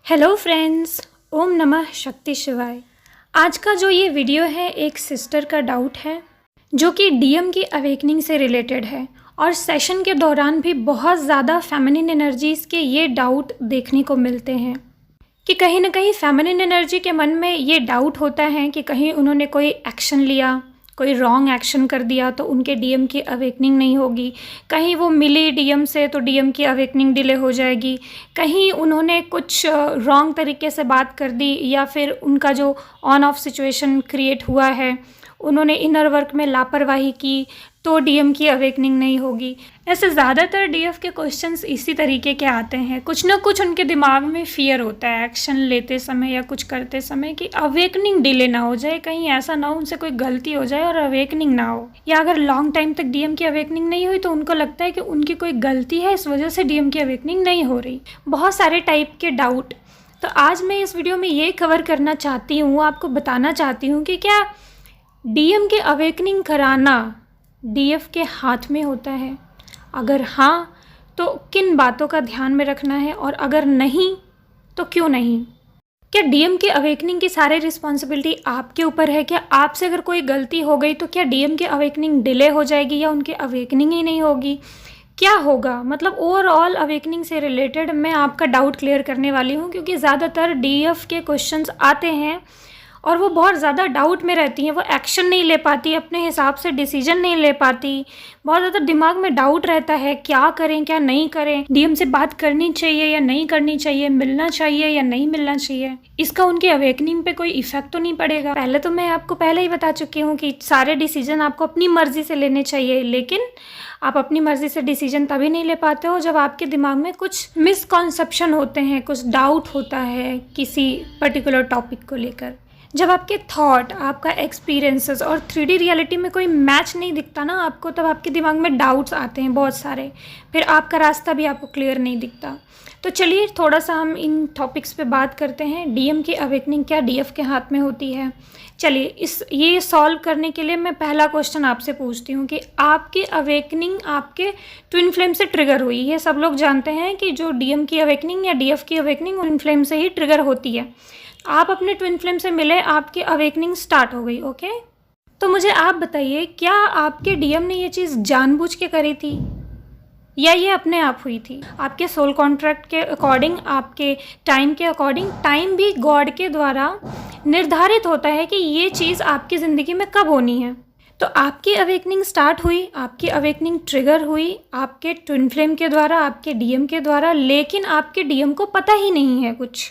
Hello friends, ओम नमः शक्ति शिवाय। आज का जो ये वीडियो है एक सिस्टर का डाउट है जो कि डीएम की अवेकनिंग से रिलेटेड है और सेशन के दौरान भी बहुत ज़्यादा फेमिनिन एनर्जीज़ के ये डाउट देखने को मिलते हैं कि कहीं ना कहीं फेमिनिन एनर्जी के मन में ये डाउट होता है कि कहीं उन्होंने कोई एक्शन लिया, कोई रॉन्ग एक्शन कर दिया तो उनके डीएम की अवेकनिंग नहीं होगी, कहीं वो मिली डीएम से तो डीएम की अवेकनिंग डिले हो जाएगी, कहीं उन्होंने कुछ रॉन्ग तरीके से बात कर दी या फिर उनका जो ऑन ऑफ सिचुएशन क्रिएट हुआ है, उन्होंने इनर वर्क में लापरवाही की तो डीएम की अवेकनिंग नहीं होगी। ऐसे ज़्यादातर डीएफ के क्वेश्चंस इसी तरीके के आते हैं। कुछ ना कुछ उनके दिमाग में फियर होता है एक्शन लेते समय या कुछ करते समय कि अवेकनिंग डिले ना हो जाए, कहीं ऐसा ना हो उनसे कोई गलती हो जाए और अवेकनिंग ना हो, या अगर लॉन्ग टाइम तक डीएम की अवेकनिंग नहीं हुई तो उनको लगता है कि उनकी कोई गलती है, इस वजह से डीएम की अवेकनिंग नहीं हो रही। बहुत सारे टाइप के डाउट। तो आज मैं इस वीडियो में ये कवर करना चाहती हूँ, आपको बताना चाहती हूँ कि क्या डीएम के अवेकनिंग कराना डीएफ के हाथ में होता है, अगर हाँ तो किन बातों का ध्यान में रखना है और अगर नहीं तो क्यों नहीं। क्या डीएम के अवेकनिंग की सारी रिस्पॉन्सिबिलिटी आपके ऊपर है? क्या आपसे अगर कोई गलती हो गई तो क्या डीएम की अवेकनिंग डिले हो जाएगी या उनकी अवेकनिंग ही नहीं होगी? क्या होगा? मतलब ओवरऑल अवेकनिंग से रिलेटेड मैं आपका डाउट क्लियर करने वाली हूँ, क्योंकि ज़्यादातर डीएफ के क्वेश्चंस आते हैं और वो बहुत ज़्यादा डाउट में रहती हैं, वो एक्शन नहीं ले पाती, अपने हिसाब से डिसीजन नहीं ले पाती, बहुत ज़्यादा दिमाग में डाउट रहता है क्या करें क्या नहीं करें, डीएम से बात करनी चाहिए या नहीं करनी चाहिए, मिलना चाहिए या नहीं मिलना चाहिए, इसका उनकी अवेकनिंग पे कोई इफेक्ट तो नहीं पड़ेगा। पहले तो मैं आपको पहले ही बता चुकी हूँ कि सारे डिसीजन आपको अपनी मर्जी से लेने चाहिए, लेकिन आप अपनी मर्जी से डिसीजन तभी नहीं ले पाते हो जब आपके दिमाग में कुछ मिसकॉन्सेप्शन होते हैं, कुछ डाउट होता है किसी पर्टिकुलर टॉपिक को लेकर। जब आपके थॉट, आपका एक्सपीरियंसेस और 3D रियलिटी में कोई मैच नहीं दिखता ना आपको, तब आपके दिमाग में डाउट्स आते हैं बहुत सारे, फिर आपका रास्ता भी आपको क्लियर नहीं दिखता। तो चलिए थोड़ा सा हम इन टॉपिक्स पे बात करते हैं। डीएम की अवेकनिंग क्या डीएफ के हाथ में होती है? चलिए ये सॉल्व करने के लिए मैं पहला क्वेश्चन आपसे पूछती हूँ कि आपकी अवेकनिंग आपके ट्विन फ्लेम से ट्रिगर हुई। ये सब लोग जानते हैं कि जो डीएम की अवेकनिंग या डीएफ की अवेकनिंग ट्विन फ्लेम से ही ट्रिगर होती है। आप अपने ट्विन फ्लेम से मिले, आपकी अवेकनिंग स्टार्ट हो गई, ओके। तो मुझे आप बताइए, क्या आपके डीएम ने ये चीज़ जानबूझ के करी थी या ये अपने आप हुई थी? आपके सोल कॉन्ट्रैक्ट के अकॉर्डिंग, आपके टाइम के अकॉर्डिंग, टाइम भी गॉड के द्वारा निर्धारित होता है कि ये चीज़ आपकी ज़िंदगी में कब होनी है। तो आपकी अवेकनिंग स्टार्ट हुई, आपकी अवेकनिंग ट्रिगर हुई आपके ट्विन फ्लेम के द्वारा, आपके डीएम के द्वारा, लेकिन आपके डीएम को पता ही नहीं है कुछ।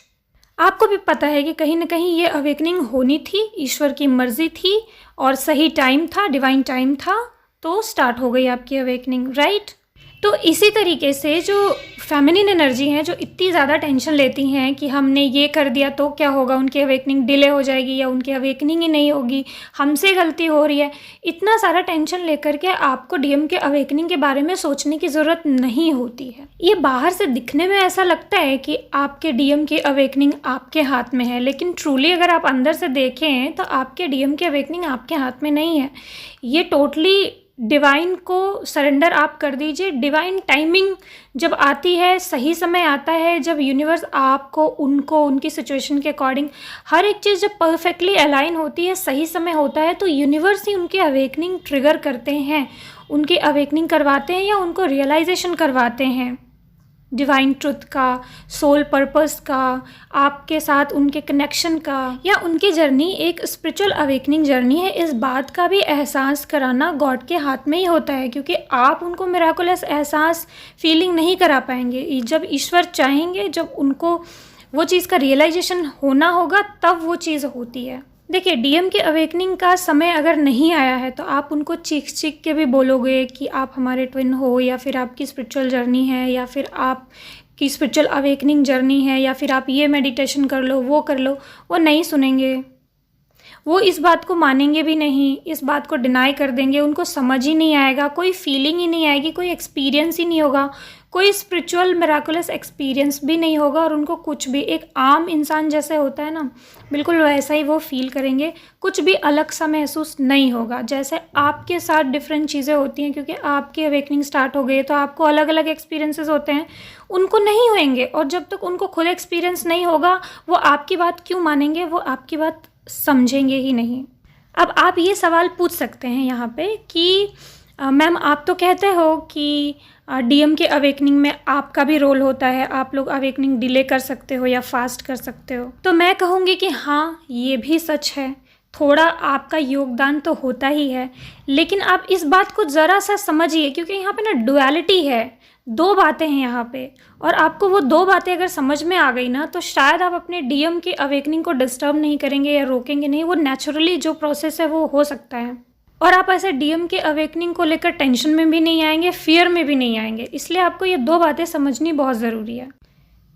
आपको भी पता है कि कहीं ना कहीं ये अवेकनिंग होनी थी, ईश्वर की मर्जी थी और सही टाइम था, डिवाइन टाइम था, तो स्टार्ट हो गई आपकी अवेकनिंग, राइट। तो इसी तरीके से जो फेमिनिन एनर्जी हैं, जो इतनी ज़्यादा टेंशन लेती हैं कि हमने ये कर दिया तो क्या होगा, उनकी अवेकनिंग डिले हो जाएगी या उनकी अवेकनिंग ही नहीं होगी, हमसे गलती हो रही है, इतना सारा टेंशन लेकर के आपको डीएम के अवेकनिंग के बारे में सोचने की ज़रूरत नहीं होती है। ये बाहर से दिखने में ऐसा लगता है कि आपके डीएम की अवेकनिंग आपके हाथ में है, लेकिन ट्रूली अगर आप अंदर से देखें तो आपके डीएम की अवेकनिंग आपके हाथ में नहीं है। ये टोटली डिवाइन को सरेंडर आप कर दीजिए। डिवाइन टाइमिंग जब आती है, सही समय आता है, जब यूनिवर्स आपको, उनको, उनकी सिचुएशन के अकॉर्डिंग हर एक चीज़ जब परफेक्टली अलाइन होती है, सही समय होता है, तो यूनिवर्स ही उनकी अवेकनिंग ट्रिगर करते हैं, उनकी अवेकनिंग करवाते हैं या उनको रियलाइजेशन करवाते हैं डिवाइन ट्रुथ का, सोल पर्पस का, आपके साथ उनके कनेक्शन का, या उनकी जर्नी एक स्पिरिचुअल अवेकनिंग जर्नी है। इस बात का भी एहसास कराना गॉड के हाथ में ही होता है, क्योंकि आप उनको मिराकुलस एहसास फीलिंग नहीं करा पाएंगे। जब ईश्वर चाहेंगे, जब उनको वो चीज़ का रियलाइजेशन होना होगा, तब वो चीज़ होती है। देखिए, डीएम के अवेकनिंग का समय अगर नहीं आया है तो आप उनको चीख चीख के भी बोलोगे कि आप हमारे ट्विन हो, या फिर आपकी स्पिरिचुअल जर्नी है, या फिर आपकी स्पिरिचुअल अवेकनिंग जर्नी है, या फिर आप ये मेडिटेशन कर लो, वो कर लो, वो नहीं सुनेंगे। वो इस बात को मानेंगे भी नहीं, इस बात को डिनाई कर देंगे, उनको समझ ही नहीं आएगा, कोई फीलिंग ही नहीं आएगी, कोई एक्सपीरियंस ही नहीं होगा, कोई स्पिरिचुअल मिराकुलस एक्सपीरियंस भी नहीं होगा, और उनको कुछ भी एक आम इंसान जैसे होता है ना, बिल्कुल वैसा ही वो फील करेंगे। कुछ भी अलग सा महसूस नहीं होगा। जैसे आपके साथ डिफरेंट चीज़ें होती हैं, क्योंकि आपकी अवेकनिंग स्टार्ट हो गई है तो आपको अलग अलग एक्सपीरियंसेस होते हैं, उनको नहीं होंगे। और जब तक उनको खुद एक्सपीरियंस नहीं होगा, वो आपकी बात क्यों मानेंगे, वो आपकी बात समझेंगे ही नहीं। अब आप ये सवाल पूछ सकते हैं यहाँ पे कि मैम आप तो कहते हो कि डीएम के अवेकनिंग में आपका भी रोल होता है, आप लोग अवेकनिंग डिले कर सकते हो या फास्ट कर सकते हो। तो मैं कहूँगी कि हाँ, ये भी सच है, थोड़ा आपका योगदान तो होता ही है। लेकिन आप इस बात को ज़रा सा समझिए, क्योंकि यहाँ पे ना डुअलिटी है, दो बातें हैं यहाँ पे, और आपको वो दो बातें अगर समझ में आ गई ना, तो शायद आप अपने डीएम की अवेकनिंग को डिस्टर्ब नहीं करेंगे या रोकेंगे नहीं। वो नेचुरली जो प्रोसेस है वो हो सकता है, और आप ऐसे डीएम के अवेकनिंग को लेकर टेंशन में भी नहीं आएंगे, फियर में भी नहीं आएंगे। इसलिए आपको ये दो बातें समझनी बहुत ज़रूरी है।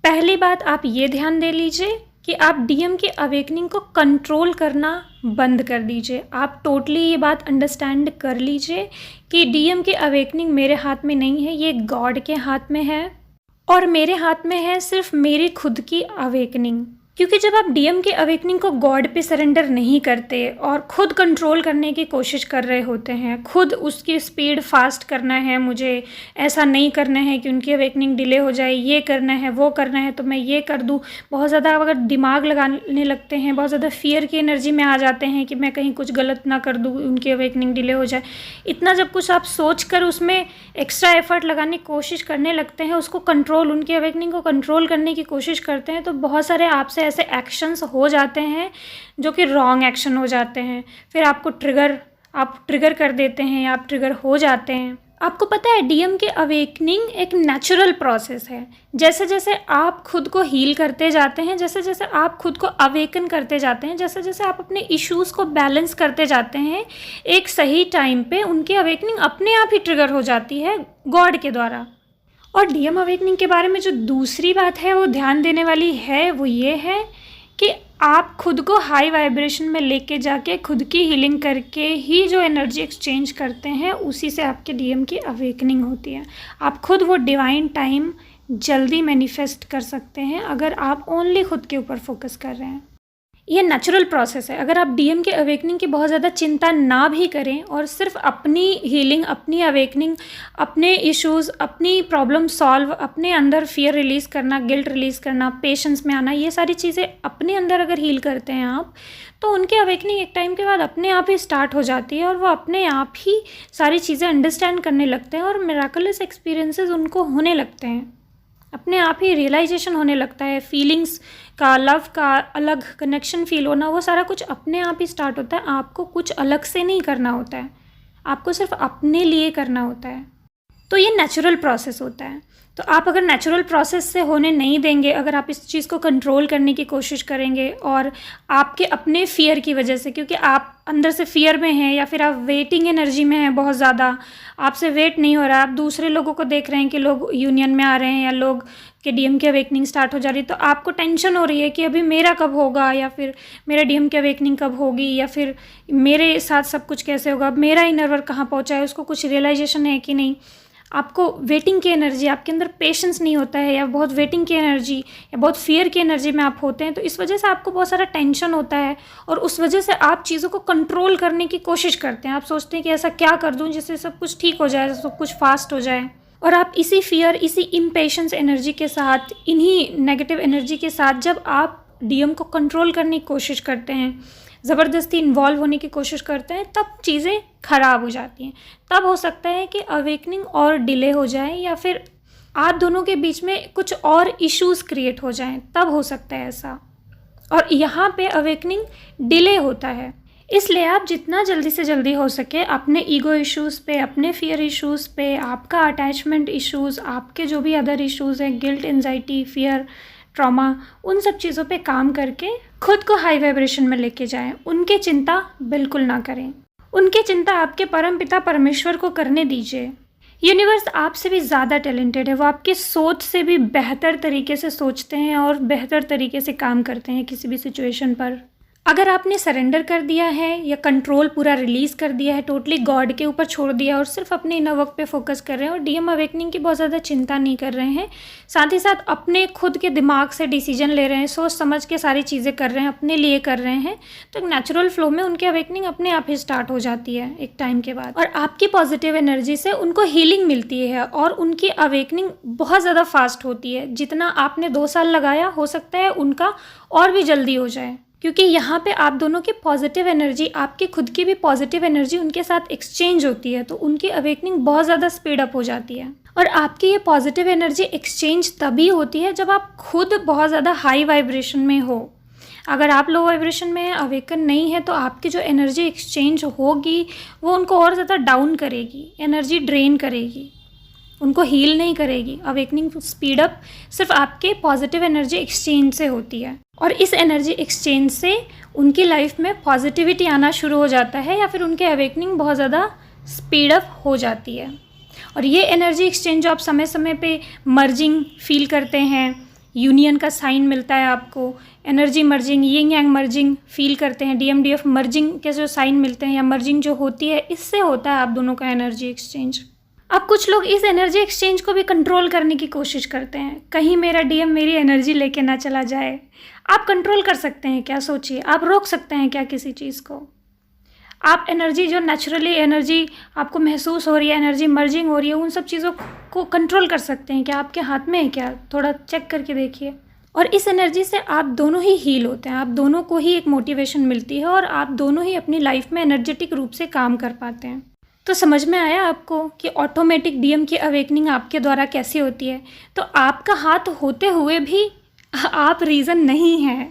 पहली बात, आप ये ध्यान दे लीजिए कि आप डीएम की अवेकनिंग को कंट्रोल करना बंद कर दीजिए। आप टोटली ये बात अंडरस्टैंड कर लीजिए कि डीएम की अवेकनिंग मेरे हाथ में नहीं है, ये गॉड के हाथ में है, और मेरे हाथ में है सिर्फ मेरी खुद की अवेकनिंग। क्योंकि जब आप डीएम की अवेकनिंग को गॉड पे सरेंडर नहीं करते और खुद कंट्रोल करने की कोशिश कर रहे होते हैं, खुद उसकी स्पीड फास्ट करना है, मुझे ऐसा नहीं करना है कि उनकी अवेकनिंग डिले हो जाए, ये करना है, वो करना है, तो मैं ये कर दूँ, बहुत ज़्यादा अगर दिमाग लगाने लगते हैं, बहुत ज़्यादा फियर की एनर्जी में आ जाते हैं कि मैं कहीं कुछ गलत ना कर दूँ, उनकी अवेकनिंग डिले हो जाए, इतना जब कुछ आप सोच कर उसमें एक्स्ट्रा एफर्ट लगाने की कोशिश करने लगते हैं, उसको कंट्रोल, उनकी अवेकनिंग को कंट्रोल करने की कोशिश करते हैं, तो बहुत सारे आपसे ऐसे एक्शंस हो जाते हैं जो कि रॉन्ग एक्शन हो जाते हैं। फिर आप ट्रिगर कर देते हैं या आप ट्रिगर हो जाते हैं। आपको पता है डीएम की अवेकनिंग एक नेचुरल प्रोसेस है। जैसे जैसे आप खुद को हील करते जाते हैं, जैसे जैसे आप खुद को अवेकन करते जाते हैं, जैसे जैसे आप अपने इश्यूज़ को बैलेंस करते जाते हैं, एक सही टाइम पे उनकी अवेकनिंग अपने आप ही ट्रिगर हो जाती है गॉड के द्वारा। और डीएम अवेकनिंग के बारे में जो दूसरी बात है वो ध्यान देने वाली है, वो ये है कि आप खुद को हाई वाइब्रेशन में लेके जाके खुद की हीलिंग करके ही जो एनर्जी एक्सचेंज करते हैं, उसी से आपके डीएम की अवेकनिंग होती है। आप खुद वो डिवाइन टाइम जल्दी मैनिफेस्ट कर सकते हैं अगर आप ओनली खुद के ऊपर फोकस कर रहे हैं। ये नेचुरल प्रोसेस है। अगर आप डीएम के अवेकनिंग की बहुत ज़्यादा चिंता ना भी करें और सिर्फ अपनी हीलिंग, अपनी अवेकनिंग, अपने इश्यूज़, अपनी प्रॉब्लम सॉल्व, अपने अंदर फियर रिलीज़ करना, गिल्ट रिलीज़ करना, पेशेंस में आना, ये सारी चीज़ें अपने अंदर अगर हील करते हैं आप, तो उनकी अवेकनिंग एक टाइम के बाद अपने आप ही स्टार्ट हो जाती है और वो अपने आप ही सारी चीज़ें अंडरस्टैंड करने लगते हैं और मिराकुलस एक्सपीरियंसेस उनको होने लगते हैं। अपने आप ही रियलाइजेशन होने लगता है, फीलिंग्स का, लव का अलग कनेक्शन फील होना, वो सारा कुछ अपने आप ही स्टार्ट होता है। आपको कुछ अलग से नहीं करना होता है, आपको सिर्फ अपने लिए करना होता है। तो ये नेचुरल प्रोसेस होता है। तो आप अगर नेचुरल प्रोसेस से होने नहीं देंगे, अगर आप इस चीज़ को कंट्रोल करने की कोशिश करेंगे और आपके अपने फियर की वजह से, क्योंकि आप अंदर से फियर में हैं या फिर आप वेटिंग एनर्जी में हैं, बहुत ज़्यादा आपसे वेट नहीं हो रहा, आप दूसरे लोगों को देख रहे हैं कि लोग यूनियन में आ रहे हैं या लोग के डीएम की अवेकनिंग स्टार्ट हो जा रही है, तो आपको टेंशन हो रही है कि अभी मेरा कब होगा, या फिर मेरा डीएम की अवेकनिंग कब होगी, या फिर मेरे साथ सब कुछ कैसे होगा, मेरा इनर वर्क कहाँ पहुँचा है, उसको कुछ रियलाइजेशन है कि नहीं। आपको वेटिंग की एनर्जी, आपके अंदर पेशेंस नहीं होता है, या बहुत वेटिंग की एनर्जी या बहुत फियर की एनर्जी में आप होते हैं, तो इस वजह से आपको बहुत सारा टेंशन होता है और उस वजह से आप चीज़ों को कंट्रोल करने की कोशिश करते हैं। आप सोचते हैं कि ऐसा क्या कर दूं जिससे सब कुछ ठीक हो जाए, सब कुछ फास्ट हो जाए, और आप इसी फियर, इसी इम्पेशेंस एनर्जी के साथ, इन्हीं नेगेटिव एनर्जी के साथ जब आप डीएम को कंट्रोल करने की कोशिश करते हैं, ज़बरदस्ती इन्वॉल्व होने की कोशिश करते हैं, तब चीज़ें ख़राब हो जाती हैं। तब हो सकता है कि अवेकनिंग और डिले हो जाए, या फिर आप दोनों के बीच में कुछ और इश्यूज़ क्रिएट हो जाएं, तब हो सकता है ऐसा। और यहाँ पे अवेकनिंग डिले होता है। इसलिए आप जितना जल्दी से जल्दी हो सके अपने ईगो इश्यूज़ पे, अपने फियर इश्यूज़ पे, आपका अटैचमेंट इश्यूज़, आपके जो भी अदर इश्यूज़ हैं, गिल्ट, एंजाइटी, फियर, ट्रॉमा, उन सब चीज़ों पे काम करके खुद को हाई वाइब्रेशन में लेके जाएं। उनकी चिंता बिल्कुल ना करें, उनकी चिंता आपके परमपिता परमेश्वर को करने दीजिए। यूनिवर्स आपसे भी ज़्यादा टैलेंटेड है, वो आपकी सोच से भी बेहतर तरीके से सोचते हैं और बेहतर तरीके से काम करते हैं किसी भी सिचुएशन पर। अगर आपने सरेंडर कर दिया है या कंट्रोल पूरा रिलीज़ कर दिया है, टोटली गॉड के ऊपर छोड़ दिया और सिर्फ अपने इनर वर्क पे फोकस कर रहे हैं और डीएम अवेकनिंग की बहुत ज़्यादा चिंता नहीं कर रहे हैं, साथ ही साथ अपने खुद के दिमाग से डिसीजन ले रहे हैं, सोच समझ के सारी चीज़ें कर रहे हैं, अपने लिए कर रहे हैं, तो एक नेचुरल फ्लो में उनकी अवेकनिंग अपने आप ही स्टार्ट हो जाती है एक टाइम के बाद। और आपकी पॉजिटिव एनर्जी से उनको हीलिंग मिलती है और उनकी अवेकनिंग बहुत ज़्यादा फास्ट होती है। जितना आपने 2 साल लगाया, हो सकता है उनका और भी जल्दी हो जाए, क्योंकि यहाँ पे आप दोनों की पॉजिटिव एनर्जी, आपकी खुद की भी पॉजिटिव एनर्जी उनके साथ एक्सचेंज होती है, तो उनकी अवेकनिंग बहुत ज़्यादा स्पीड अप हो जाती है। और आपकी ये पॉजिटिव एनर्जी एक्सचेंज तभी होती है जब आप खुद बहुत ज़्यादा हाई वाइब्रेशन में हो। अगर आप लो वाइब्रेशन में अवेकन नहीं है तो आपकी जो एनर्जी एक्सचेंज होगी वो उनको और ज़्यादा डाउन करेगी, एनर्जी ड्रेन करेगी, उनको हील नहीं करेगी। अवेकनिंग स्पीड अप सिर्फ आपके पॉजिटिव एनर्जी एक्सचेंज से होती है और इस एनर्जी एक्सचेंज से उनकी लाइफ में पॉजिटिविटी आना शुरू हो जाता है या फिर उनके अवेकनिंग बहुत ज़्यादा स्पीड अप हो जाती है। और ये एनर्जी एक्सचेंज जो आप समय समय पे मर्जिंग फील करते हैं, यूनियन का साइन मिलता है आपको, एनर्जी मर्जिंग, यिंग यांग मर्जिंग फील करते हैं, डीएमडीएफ मर्जिंग के जो साइन मिलते हैं या मर्जिंग जो होती है, इससे होता है आप दोनों का एनर्जी एक्सचेंज। अब कुछ लोग इस एनर्जी एक्सचेंज को भी कंट्रोल करने की कोशिश करते हैं, कहीं मेरा डीएम मेरी एनर्जी लेके ना चला जाए। आप कंट्रोल कर सकते हैं क्या? सोचिए, आप रोक सकते हैं क्या किसी चीज़ को? आप एनर्जी जो नेचुरली एनर्जी आपको महसूस हो रही है, एनर्जी मर्जिंग हो रही है, उन सब चीज़ों को कंट्रोल कर सकते हैं क्या? आपके हाथ में है क्या? थोड़ा चेक करके देखिए। और इस एनर्जी से आप दोनों ही हील होते हैं, आप दोनों को ही एक मोटिवेशन मिलती है और आप दोनों ही अपनी लाइफ में एनर्जेटिक रूप से काम कर पाते हैं। तो समझ में आया आपको कि ऑटोमेटिक डीएम की अवेकनिंग आपके द्वारा कैसी होती है? तो आपका हाथ होते हुए भी आप रीज़न नहीं है,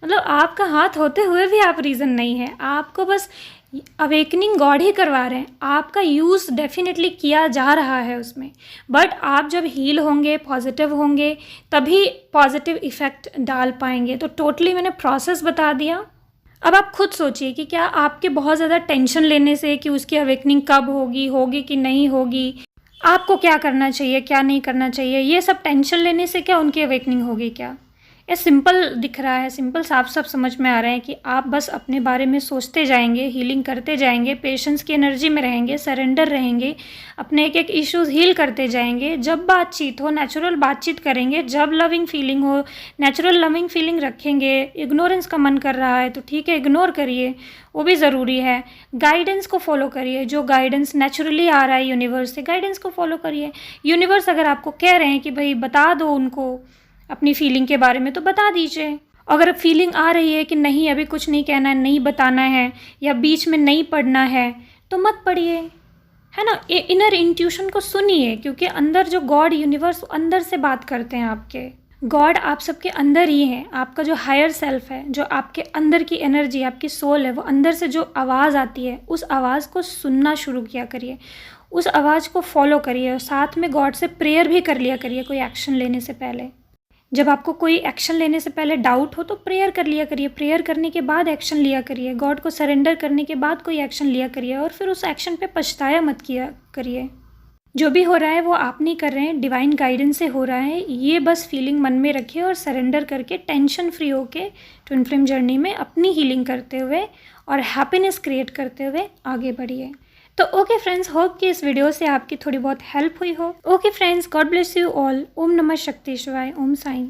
मतलब आपका हाथ होते हुए भी आप रीज़न नहीं है, आपको बस अवेकनिंग गॉड ही करवा रहे हैं। आपका यूज़ डेफिनेटली किया जा रहा है उसमें, बट आप जब हील होंगे, पॉजिटिव होंगे, तभी पॉजिटिव इफ़ेक्ट डाल पाएंगे। तो टोटली मैंने प्रोसेस बता दिया। अब आप खुद सोचिए कि क्या आपके बहुत ज़्यादा टेंशन लेने से कि उसकी अवेकनिंग कब होगी कि नहीं होगी, आपको क्या करना चाहिए, क्या नहीं करना चाहिए, ये सब टेंशन लेने से क्या उनकी अवेकनिंग होगी क्या? ये सिंपल दिख रहा है, सिंपल साफ साफ समझ में आ रहा है कि आप बस अपने बारे में सोचते जाएंगे, हीलिंग करते जाएंगे, पेशेंस की एनर्जी में रहेंगे, सरेंडर रहेंगे, अपने एक एक इश्यूज़ हील करते जाएंगे। जब बातचीत हो नेचुरल बातचीत करेंगे, जब लविंग फीलिंग हो नेचुरल लविंग फीलिंग रखेंगे। इग्नोरेंस का मन कर रहा है तो ठीक है, इग्नोर करिए, वो भी ज़रूरी है। गाइडेंस को फॉलो करिए, जो गाइडेंस नेचुरली आ रहा है यूनिवर्स से, गाइडेंस को फॉलो करिए। यूनिवर्स अगर आपको कह रहे हैं कि भाई बता दो उनको अपनी फीलिंग के बारे में, तो बता दीजिए। अगर फीलिंग आ रही है कि नहीं अभी कुछ नहीं कहना है, नहीं बताना है या बीच में नहीं पढ़ना है, तो मत पढ़िए, है ना। इनर इंट्यूशन को सुनिए, क्योंकि अंदर जो गॉड यूनिवर्स अंदर से बात करते हैं। आपके गॉड आप सबके अंदर ही है। आपका जो हायर सेल्फ है, जो आपके अंदर की एनर्जी, आपकी सोल है, वो अंदर से जो आवाज़ आती है, उस आवाज़ को सुनना शुरू किया करिए, उस आवाज़ को फॉलो करिए और साथ में गॉड से प्रेयर भी कर लिया करिए कोई एक्शन लेने से पहले। जब आपको कोई एक्शन लेने से पहले डाउट हो तो प्रेयर कर लिया करिए, प्रेयर करने के बाद एक्शन लिया करिए, गॉड को सरेंडर करने के बाद कोई एक्शन लिया करिए और फिर उस एक्शन पे पछताया मत किया करिए। जो भी हो रहा है वो आप नहीं कर रहे हैं, डिवाइन गाइडेंस से हो रहा है। ये बस फीलिंग मन में रखिए और सरेंडर करके टेंशन फ्री होके ट्विन फ्लेम जर्नी में अपनी हीलिंग करते हुए और हैप्पीनेस क्रिएट करते हुए आगे बढ़िए। तो ओके फ्रेंड्स, होप कि इस वीडियो से आपकी थोड़ी बहुत हेल्प हुई हो। Okay friends, God bless you all. ओम नमः शक्ति शिवाय, ओम साईं।